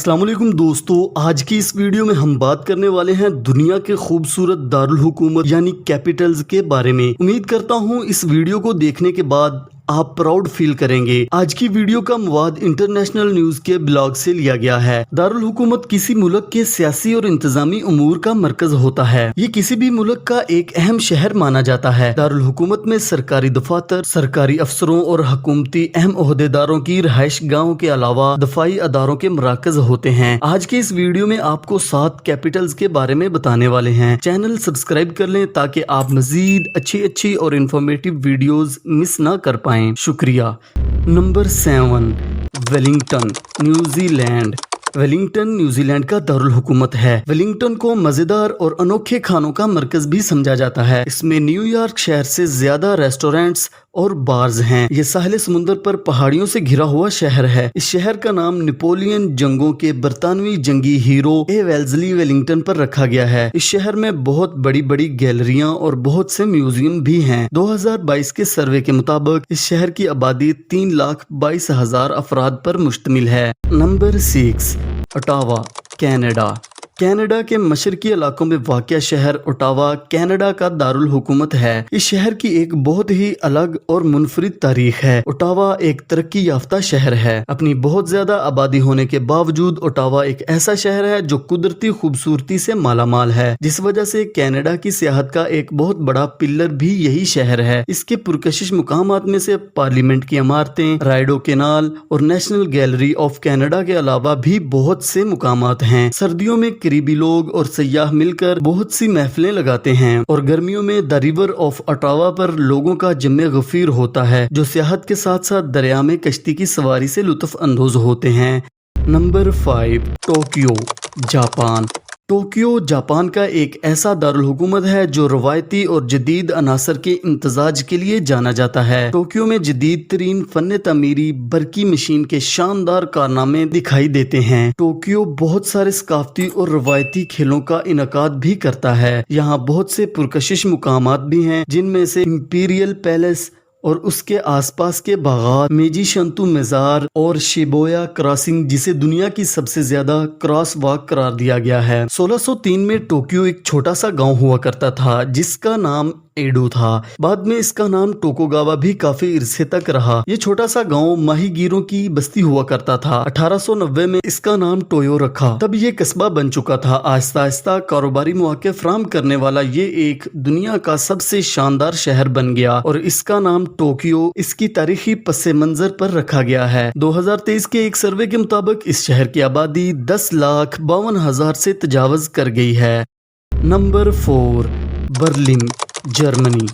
अस्सलाम वालेकुम दोस्तों, आज की इस वीडियो में हम बात करने वाले हैं दुनिया के खूबसूरत दारुल हुकूमत यानी कैपिटल्स के बारे में। उम्मीद करता हूँ इस वीडियो को देखने के बाद आप प्राउड फील करेंगे। आज की वीडियो का मवाद इंटरनेशनल न्यूज के ब्लॉग से लिया गया है। दारुल हुकूमत किसी मुल्क के सियासी और इंतजामी उमूर का मरकज होता है। ये किसी भी मुल्क का एक अहम शहर माना जाता है। दारुल हुकूमत में सरकारी दफातर, सरकारी अफसरों और हुकूमती अहम ओहदेदारों की रहायश गाहों के अलावा दफाई अदारों के मराकज होते हैं। आज के इस वीडियो में आपको 7 कैपिटल्स के बारे में बताने वाले हैं। चैनल सब्सक्राइब कर लें ताकि आप मजीद अच्छी और इंफॉर्मेटिव वीडियोस मिस ना कर पाएं। शुक्रिया। Number 7, Wellington, New Zealand. Wellington New Zealand का दारुल हुकूमत है। वेलिंगटन को मजेदार और अनोखे खानों का मरकज भी समझा जाता है। इसमें न्यूयॉर्क शहर से ज्यादा रेस्टोरेंट्स और बार्स हैं। ये साहिल समुंदर पर पहाड़ियों से घिरा हुआ शहर है। इस शहर का नाम नेपोलियन जंगों के बरतानवी जंगी हीरो ए वेल्जली वेलिंगटन पर रखा गया है। इस शहर में बहुत बड़ी गैलरियां और बहुत से म्यूजियम भी हैं। 2022 के सर्वे के मुताबिक इस शहर की आबादी 3,22,000 अफराद पर मुश्तमिल है। Number 6, Ottawa, Canada. कनाडा के मशरकी इलाकों में वाक़या शहर ओटावा कनाडा का दारुल हुकूमत है। इस शहर की एक बहुत ही अलग और मुनफरिद तारीख है। ओटावा एक तरक्की याफ्ता शहर है। अपनी बहुत ज्यादा आबादी होने के बावजूद ओटावा एक ऐसा शहर है जो कुदरती खूबसूरती से मालामाल है, जिस वजह से कनाडा की सियाहत का एक बहुत बड़ा पिलर भी यही शहर है। इसके पुरकशिश मुकामात में से पार्लियामेंट की इमारतें, राइडो केनाल और नेशनल गैलरी ऑफ कनाडा के अलावा भी बहुत से मुकामात हैं। सर्दियों में करीबी लोग और सयाह मिलकर बहुत सी महफिलें लगाते हैं और गर्मियों में द रिवर ऑफ ओटावा पर लोगों का जम्मे गफीर होता है, जो सियाहत के साथ साथ दरिया में कश्ती की सवारी से लुत्फ अंदोज होते हैं। Number 5, Tokyo, Japan. Tokyo Japan का एक ऐसा दारुल हुकूमत है जो रवायती और जदीद अनासर के इम्तजाज के लिए जाना जाता है। टोक्यो में जदीद तरीन फन तमीरी बरकी मशीन के शानदार कारनामे दिखाई देते हैं। टोक्यो बहुत सारे सकाफती और रवायती खेलों का इनकाद भी करता है। यहाँ बहुत से पुरकशिश मुकामात भी हैं, जिनमें से इंपीरियल पैलेस और उसके आसपास के बागात, मेजी शंतु मजार और शिबोया क्रॉसिंग, जिसे दुनिया की सबसे ज्यादा क्रॉस वॉक करार दिया गया है। 1603 में टोक्यो एक छोटा सा गांव हुआ करता था जिसका नाम एडो था। बाद में इसका नाम टोकोगावा भी काफी इरसे तक रहा। ये छोटा सा गांव माहीगीरों की बस्ती हुआ करता था। 1890 में इसका नाम टोयो रखा। तब ये कस्बा बन चुका था। आहिस्ता आहिस्ता कारोबारी मौके फराहम करने वाला ये एक दुनिया का सबसे शानदार शहर बन गया और इसका नाम टोक्यो इसकी तारीखी पस मंजर पर रखा गया है। 2023 के एक सर्वे के मुताबिक इस शहर की आबादी 10,52,000 से तजावज कर गई है। Number 4, Berlin, Germany.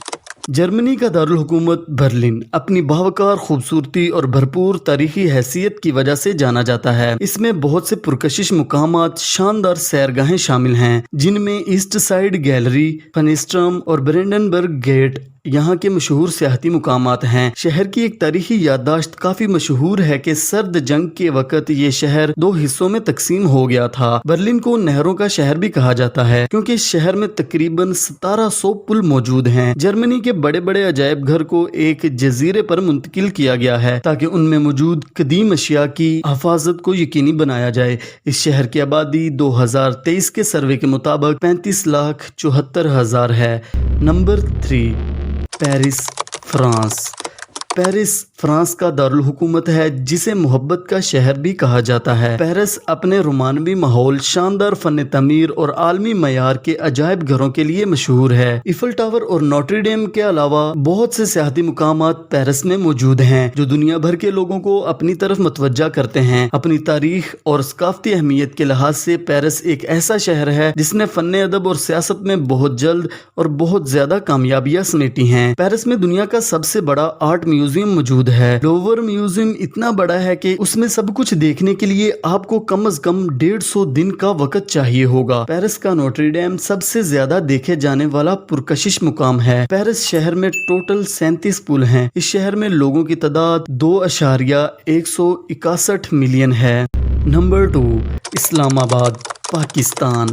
जर्मनी का दारुल हुकूमत बर्लिन अपनी बावकार खूबसूरती और भरपूर तारीखी हैसियत की वजह से जाना जाता है। इसमें बहुत से पुरकशिश मुकामात, शानदार सैरगाहें शामिल हैं, जिनमें ईस्ट साइड गैलरी, फनिस्ट्रम और ब्रेंडनबर्ग गेट यहाँ के मशहूर सियाहती मुकामात हैं। शहर की एक तारीखी याददाश्त काफी मशहूर है कि सर्द जंग के वक्त ये शहर 2 हिस्सों में तकसीम हो गया था। बर्लिन को नहरों का शहर भी कहा जाता है क्योंकि इस शहर में तकरीबन 1700 पुल मौजूद हैं। जर्मनी के बड़े अजायब घर को एक जजीरे पर मुंतकिल किया गया है ताकि उनमें मौजूद कदीम अशिया की हिफाजत को यकीनी बनाया जाए। इस शहर की आबादी 2023 के सर्वे के मुताबिक 35,74,000 है। Number 3, Paris, France. Paris France का दारुल हुकूमत है, जिसे मोहब्बत का शहर भी कहा जाता है। पेरिस अपने रोमानवी माहौल, शानदार फन तमीर और आलमी मयार के अजायब घरों के लिए मशहूर है। इफल टावर और नोट्रे डेम के अलावा बहुत से सियाहती मुकामात पेरिस में मौजूद हैं जो दुनिया भर के लोगों को अपनी तरफ मतवज्जा करते हैं। अपनी तारीख और सकाफती अहमियत के लिहाज से पेरिस एक ऐसा शहर है जिसने फन अदब और सियासत में बहुत जल्द और बहुत ज्यादा कामयाबियां समेटी हैं। पेरिस में दुनिया का सबसे बड़ा आर्ट म्यूजियम मौजूद है। लोवर म्यूजियम इतना बड़ा है कि उसमें सब कुछ देखने के लिए आपको कम से कम 150 दिन का वक्त चाहिए होगा। पेरिस का नोट्रे डेम सबसे ज्यादा देखे जाने वाला पुरकशिश मुकाम है। पेरिस शहर में टोटल 37 पुल हैं। इस शहर में लोगों की तादाद 2.161 मिलियन है। नंबर 2, इस्लामाबाद, पाकिस्तान।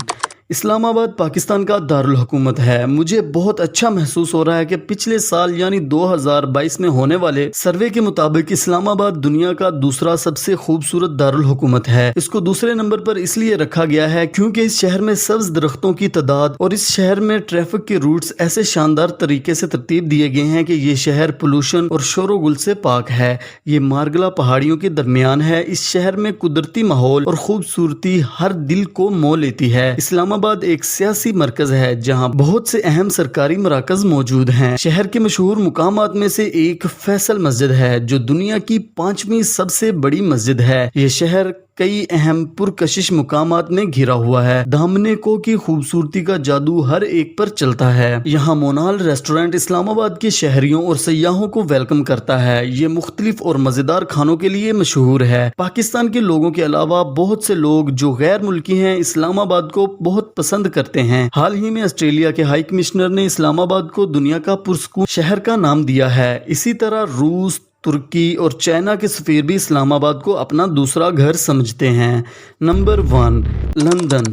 اسلام آباد پاکستان کا دارالحکومت ہے۔ مجھے بہت اچھا محسوس ہو رہا ہے کہ پچھلے سال یعنی 2022 میں ہونے والے سروے کے مطابق اسلام آباد دنیا کا دوسرا سب سے خوبصورت دارالحکومت ہے۔ اس کو دوسرے نمبر پر اس لیے رکھا گیا ہے کیونکہ اس شہر میں سبز درختوں کی تعداد اور اس شہر میں ٹریفک کے روٹس ایسے شاندار طریقے سے ترتیب دیے گئے ہیں کہ یہ شہر پولوشن اور شور و گل سے پاک ہے۔ یہ مارگلا پہاڑیوں کے درمیان ہے۔ اس شہر میں قدرتی ماحول اور خوبصورتی ہر دل کو مو لیتی ہے۔ اسلام آباد ایک سیاسی مرکز ہے جہاں بہت سے اہم سرکاری مراکز موجود ہیں۔ شہر کے مشہور مقامات میں سے ایک فیصل مسجد ہے جو دنیا کی 5ویں سب سے بڑی مسجد ہے۔ یہ شہر کئی اہم پرکشش مقامات میں گھرا ہوا ہے۔ دامنے کو کی خوبصورتی کا جادو ہر ایک پر چلتا ہے۔ یہاں مونال ریسٹورنٹ اسلام آباد کے شہریوں اور سیاحوں کو ویلکم کرتا ہے۔ یہ مختلف اور مزیدار کھانوں کے لیے مشہور ہے۔ پاکستان کے لوگوں کے علاوہ بہت سے لوگ جو غیر ملکی ہیں اسلام آباد کو بہت پسند کرتے ہیں۔ حال ہی میں آسٹریلیا کے ہائی کمشنر نے اسلام آباد کو دنیا کا پرسکون شہر کا نام دیا ہے۔ اسی طرح روس، ترکی اور چائنا کے سفیر بھی اسلام آباد کو اپنا دوسرا گھر سمجھتے ہیں۔ Number 1، London,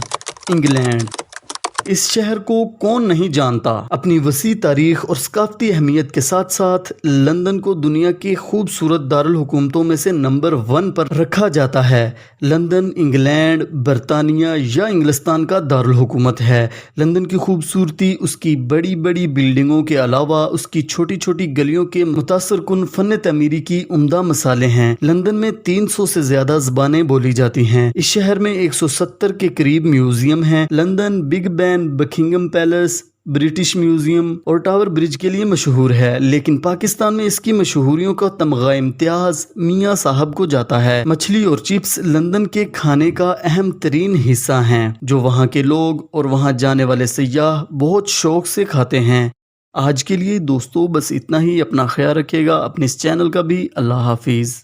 England. اس شہر کو کون نہیں جانتا۔ اپنی وسیع تاریخ اور ثقافتی اہمیت کے ساتھ ساتھ لندن کو دنیا کی خوبصورت دارالحکومتوں میں سے نمبر 1 پر رکھا جاتا ہے۔ لندن انگلینڈ، برطانیہ یا انگلستان کا دارالحکومت ہے۔ لندن کی خوبصورتی اس کی بڑی بڑی بلڈنگوں کے علاوہ اس کی چھوٹی چھوٹی گلیوں کے متاثر کن فن تعمیری کی عمدہ مثالیں ہیں۔ لندن میں 300 سے زیادہ زبانیں بولی جاتی ہیں۔ اس شہر میں 170 کے قریب میوزیم ہیں۔ لندن بگ بین، بکنگم پیلس، برٹش میوزیم اور ٹاور برج کے لیے مشہور ہے، لیکن پاکستان میں اس کی مشہوریوں کا تمغہ امتیاز میاں صاحب کو جاتا ہے۔ مچھلی اور چپس لندن کے کھانے کا اہم ترین حصہ ہیں جو وہاں کے لوگ اور وہاں جانے والے سیاح بہت شوق سے کھاتے ہیں۔ آج کے لیے دوستو بس اتنا ہی۔ اپنا خیال رکھیے گا، اپنے اس چینل کا بھی۔ اللہ حافظ۔